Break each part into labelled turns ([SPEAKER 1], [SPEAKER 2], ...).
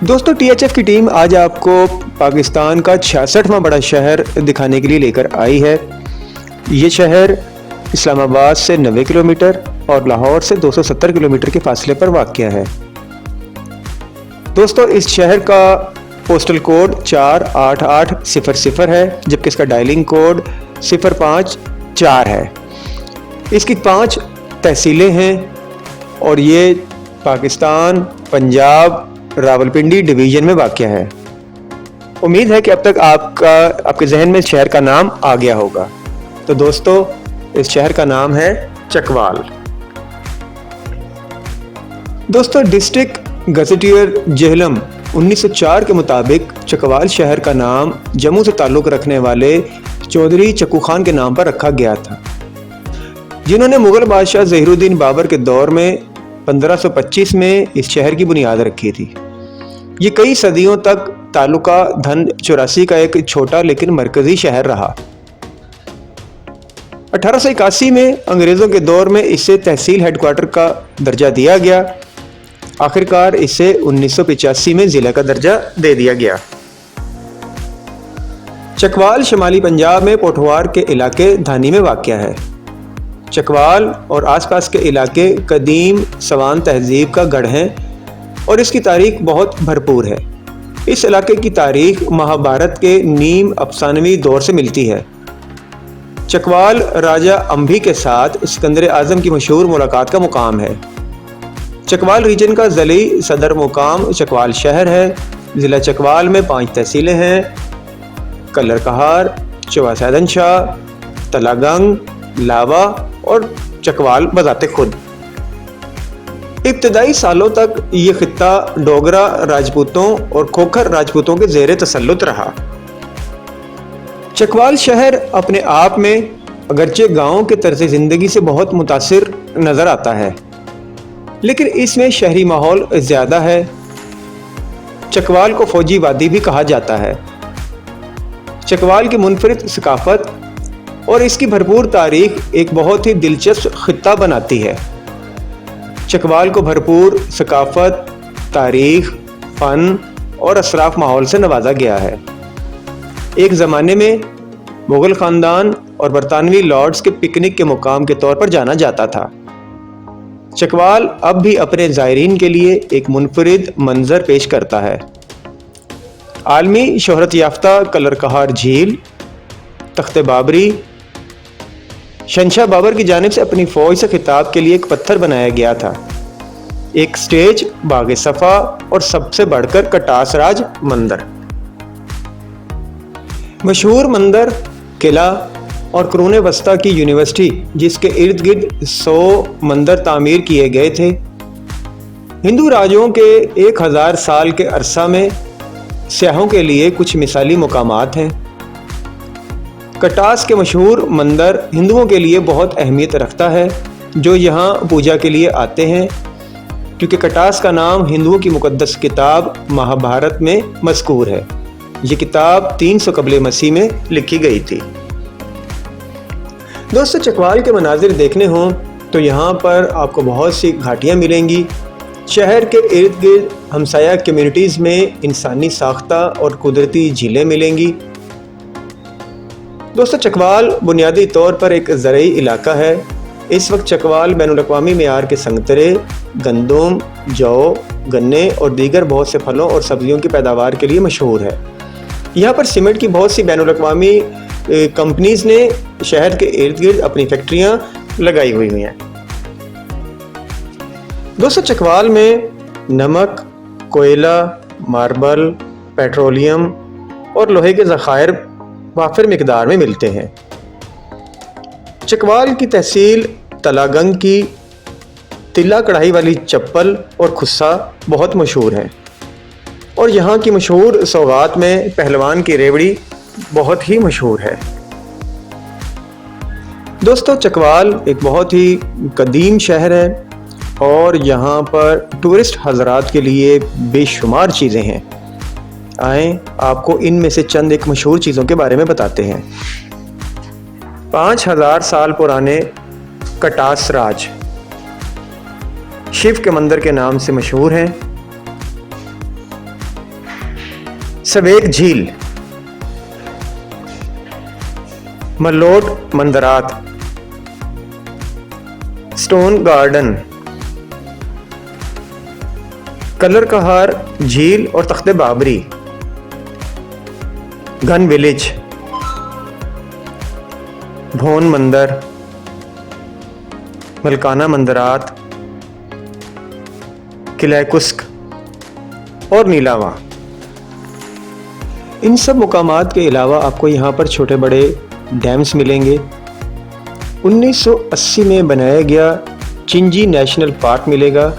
[SPEAKER 1] दोस्तों THF की team आज आपको पाकिस्तान का 66वां बड़ा शहर दिखाने के लिए लेकर आई है। ये शहर इस्लामाबाद से 90 किलोमीटर और लाहौर से 270 किलोमीटर के फासले पर वाक़या है। दोस्तों इस शहर का पोस्टल कोड 48800 है, जबकि इसका डायलिंग कोड 054 है। इसकी 5 तहसीलें हैं और ये पाकिस्तान, पंजाब, रावलपिंडी डिवीज़न में वाक़या है। उम्मीद है कि अब तक आपके जहन में शहर का नाम आ गया होगा। तो दोस्तों इस शहर का नाम है चकवाल। दोस्तों डिस्ट्रिक्ट गज़टियर जेहलम 1904 के मुताबिक चकवाल शहर का नाम जम्मू से ताल्लुक़ रखने वाले चौधरी चक्कू खान के नाम पर रखा गया था, जिन्होंने मुग़ल बादशाह ज़हीरुद्दीन बाबर के दौर में 1525 में इस शहर की बुनियाद रखी थी। ये कई सदियों तक तालुका धन 84 का एक छोटा लेकिन मरकज़ी शहर रहा। 1881 में अंग्रेज़ों के दौर में इसे तहसील हेडक्वार्टर का दर्जा दिया गया। आखिरकार इसे 1985 में ज़िला का दर्जा दे दिया गया। चकवाल शिमाली पंजाब में पोठवार के इलाके धानी में वाक़या है। चकवाल और आसपास के इलाके कदीम सवान तहजीब का गढ़ हैं और इसकी तारीख बहुत भरपूर है। इस इलाके की तारीख महाभारत के नीम अफसानवी दौर से मिलती है। चकवाल राजा अंभी के साथ सिकंदर आज़म की मशहूर मुलाकात का मुकाम है। चकवाल रीजन का ज़िली सदर मुकाम चकवाल शहर है। ज़िला चकवाल में 5 तहसीलें हैं: कलर कहार, चौसैदन शाह, तलागंग, लावा और चकवाल बजाते खुद। इब्तदाई सालों तक ये खित्ता डोगरा राजपूतों और खोखर राजपूतों के ज़ेरे तसल्लुत रहा। चकवाल शहर अपने आप में अगरचे गाँव के तर्ज़ ज़िंदगी से बहुत मुतासिर नज़र आता है, लेकिन इसमें शहरी माहौल ज़्यादा है। चकवाल को फ़ौजी वादी भी कहा जाता है। चकवाल की मुनफरिद सकाफ़त और इसकी भरपूर तारीख एक बहुत ही दिलचस्प खित्ता बनाती है। चकवाल को भरपूर सकाफ़त, तारीख, फ़न और असराफ माहौल से नवाजा गया है। एक ज़माने में मुग़ल ख़ानदान और बरतानवी लॉर्ड्स के पिकनिक के मुकाम के तौर पर जाना जाता था। चकवाल अब भी अपने ज़ायरीन के लिए एक मुनफरिद मंज़र पेश करता है। आलमी शोहरत याफ्ता कलर कहार झील, तख्ते बाबरी, शहंशाह बाबर की जानिब से अपनी फ़ौज से खिताब के लिए एक पत्थर बनाया गया था, एक स्टेज, बाग सफ़ा और सबसे बढ़कर कटास राज मंदिर। मशहूर मंदिर, किला और कुरून वस्ता की यूनिवर्सिटी, जिसके इर्द गिर्द 100 मंदिर तामीर किए गए थे। हिंदू राजों के 1000 साल के अरसा में सयाहों के लिए कुछ मिसाली मुकामात हैं। कटास के मशहूर मंदिर हिंदुओं के लिए बहुत अहमियत रखता है, जो यहाँ पूजा के लिए आते हैं, क्योंकि कटास का नाम हिंदुओं की मुक़द्दस किताब महाभारत में मज़कूर है। ये किताब 300 क़ब्ल मसीह में लिखी गई थी। दोस्तों चकवाल के मनाजिर देखने हों तो यहाँ पर आपको बहुत सी घाटियाँ मिलेंगी। शहर के इर्द गिर्द हमसाया कम्यूनिटीज़ में इंसानी साख्ता और कुदरती झीलें मिलेंगी। दोस्तों चकवाल बुनियादी तौर पर एक ज़रई इलाका है। इस वक्त चकवाल बैनुल-अक़वामी मेयार के संगतरे, गंदम, जौ, गन्ने और दीगर बहुत से फलों और सब्जियों की पैदावार के लिए मशहूर है। यहाँ पर सीमेंट की बहुत सी बैनुल-अक़वामी कंपनीज़ ने शहर के इर्द गिर्द अपनी फैक्ट्रियाँ लगाई हुई हैं। दोस्तों चकवाल में नमक, कोयला, मार्बल, पेट्रोलियम और लोहे के ज़खायर वाफिर मिकदार में मिलते हैं। चकवाल की तहसील तलागंग की तिल्ला कढ़ाई वाली चप्पल और खुस्सा बहुत मशहूर है और यहाँ की मशहूर सौगात में पहलवान की रेवड़ी बहुत ही मशहूर है। दोस्तों चकवाल एक बहुत ही कदीम शहर है और यहाँ पर टूरिस्ट हज़रात के लिए बेशुमार चीज़ें हैं। आएँ आपको इनमें से चंद एक मशहूर चीज़ों के बारे में बताते हैं। 5000 साल पुराने कटास राज शिव के मंदिर के नाम से मशहूर हैं। سویک جھیل، ملوٹ مندرات، سٹون گارڈن، کلر کہار جھیل اور تخت بابری، گن ولیج، بھون مندر، ملکانہ مندرات، قلعہ کسک اور نیلاواں۔ ان سب مقامات کے علاوہ آپ کو یہاں پر چھوٹے بڑے ڈیمز ملیں گے۔ 1980 میں بنایا گیا چنجی نیشنل پارک ملے گا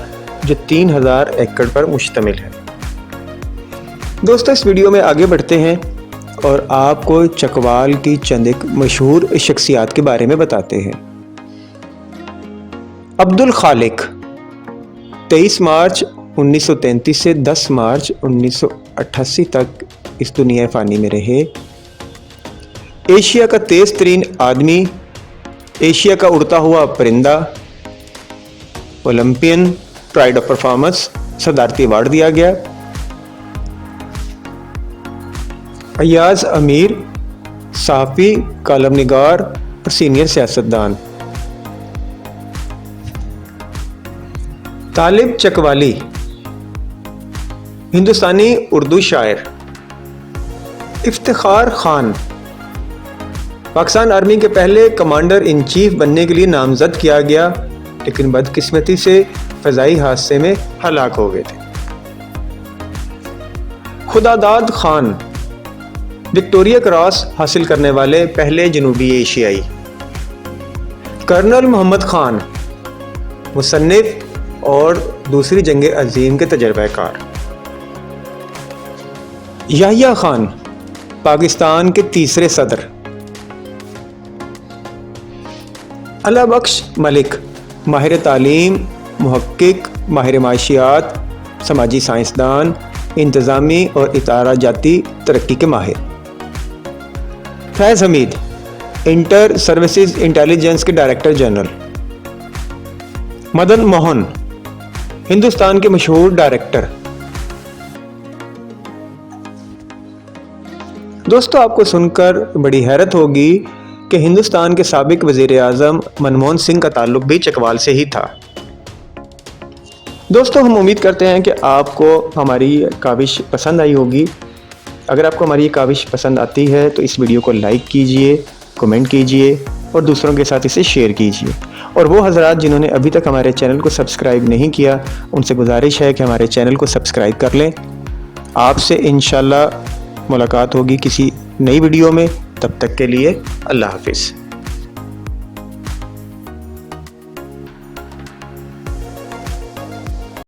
[SPEAKER 1] جو 3000 ایکڑ پر مشتمل ہے۔ دوستو اس ویڈیو میں آگے بڑھتے ہیں اور آپ کو چکوال کی چند ایک مشہور شخصیات کے بارے میں بتاتے ہیں۔ عبد الخالق 23 مارچ 1933 سے 10 مارچ 1988 تک اس دنیا فانی میں رہے۔ ایشیا کا تیز ترین آدمی، ایشیا کا اڑتا ہوا پرندہ، اولمپئن، پرائڈ آف پرفارمنس، صدارتی ایوارڈ دیا گیا۔ ایاز امیر، صحافی، کالم نگار اور سینئر سیاستدان۔ طالب چکوالی ہندوستانی اردو شاعر۔ افتخار خان پاکستان آرمی کے پہلے کمانڈر ان چیف بننے کے لیے نامزد کیا گیا لیکن بدقسمتی سے فضائی حادثے میں ہلاک ہو گئے تھے۔ خداداد خان وکٹوریہ کراس حاصل کرنے والے پہلے جنوبی ایشیائی۔ کرنل محمد خان مصنف اور دوسری جنگ عظیم کے تجربہ کار۔ یحییٰ خان پاکستان کے تیسرے صدر۔ اللہ بخش ملک ماہر تعلیم، محقق، ماہر معاشیات، سماجی سائنسدان، انتظامی اور ادارہ جاتی ترقی کے ماہر۔ فیض حمید انٹر سروسز انٹیلیجنس کے ڈائریکٹر جنرل۔ مدن موہن ہندوستان کے مشہور ڈائریکٹر۔ دوستو آپ کو سن کر بڑی حیرت ہوگی کہ ہندوستان کے سابق وزیر اعظم منموہن سنگھ کا تعلق بھی چکوال سے ہی تھا۔ دوستو ہم امید کرتے ہیں کہ آپ کو ہماری کاوش پسند آئی ہوگی۔ اگر آپ کو ہماری یہ کاوش پسند آتی ہے تو اس ویڈیو کو لائک کیجئے، کمنٹ کیجئے اور دوسروں کے ساتھ اسے شیئر کیجئے۔ اور وہ حضرات جنہوں نے ابھی تک ہمارے چینل کو سبسکرائب نہیں کیا ان سے گزارش ہے کہ ہمارے چینل کو سبسکرائب کر لیں۔ آپ سے انشاءاللہ ملاقات ہوگی کسی نئی ویڈیو میں، تب تک کے لیے اللہ حافظ۔